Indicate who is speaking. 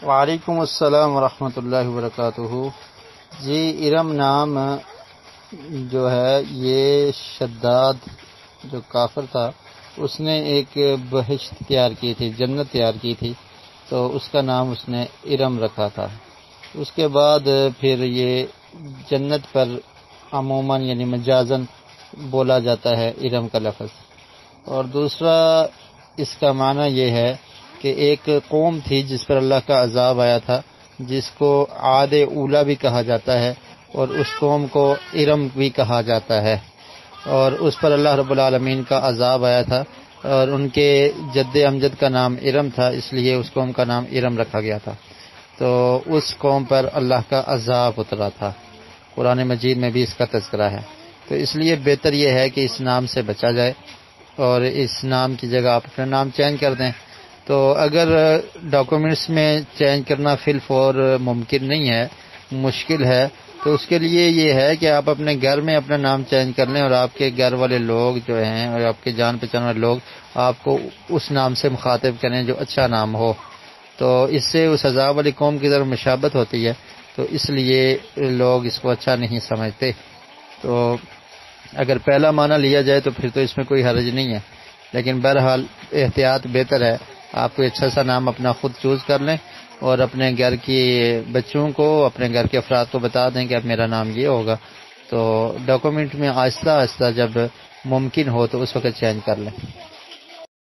Speaker 1: وعلیکم السلام ورحمۃ اللہ وبرکاتہ۔ جی، ارم نام جو ہے یہ شداد جو کافر تھا اس نے ایک بہشت تیار کی تھی، جنت تیار کی تھی، تو اس کا نام اس نے ارم رکھا تھا۔ اس کے بعد پھر یہ جنت پر عموماً یعنی مجازاً بولا جاتا ہے ارم کا لفظ۔ اور دوسرا اس کا معنی یہ ہے کہ ایک قوم تھی جس پر اللہ کا عذاب آیا تھا، جس کو عاد اولا بھی کہا جاتا ہے، اور اس قوم کو ارم بھی کہا جاتا ہے، اور اس پر اللہ رب العالمین کا عذاب آیا تھا، اور ان کے جد امجد کا نام ارم تھا، اس لیے اس قوم کا نام ارم رکھا گیا تھا۔ تو اس قوم پر اللہ کا عذاب اترا تھا، قرآن مجید میں بھی اس کا تذکرہ ہے۔ تو اس لیے بہتر یہ ہے کہ اس نام سے بچا جائے، اور اس نام کی جگہ آپ اپنا نام چینج کر دیں۔ تو اگر ڈاکومنٹس میں چینج کرنا فی الفور ممکن نہیں ہے، مشکل ہے، تو اس کے لیے یہ ہے کہ آپ اپنے گھر میں اپنا نام چینج کر لیں، اور آپ کے گھر والے لوگ جو ہیں اور آپ کے جان پہچان والے لوگ آپ کو اس نام سے مخاطب کریں جو اچھا نام ہو۔ تو اس سے اس عذاب والی قوم کی طرف مشابت ہوتی ہے، تو اس لیے لوگ اس کو اچھا نہیں سمجھتے۔ تو اگر پہلا معنی لیا جائے تو پھر تو اس میں کوئی حرج نہیں ہے، لیکن بہرحال احتیاط بہتر ہے۔ آپ کوئی اچھا سا نام اپنا خود چوز کر لیں، اور اپنے گھر کی بچوں کو، اپنے گھر کے افراد کو بتا دیں کہ اب میرا نام یہ ہوگا۔ تو ڈاکومنٹ میں آہستہ آہستہ جب ممکن ہو تو اس وقت چینج کر لیں۔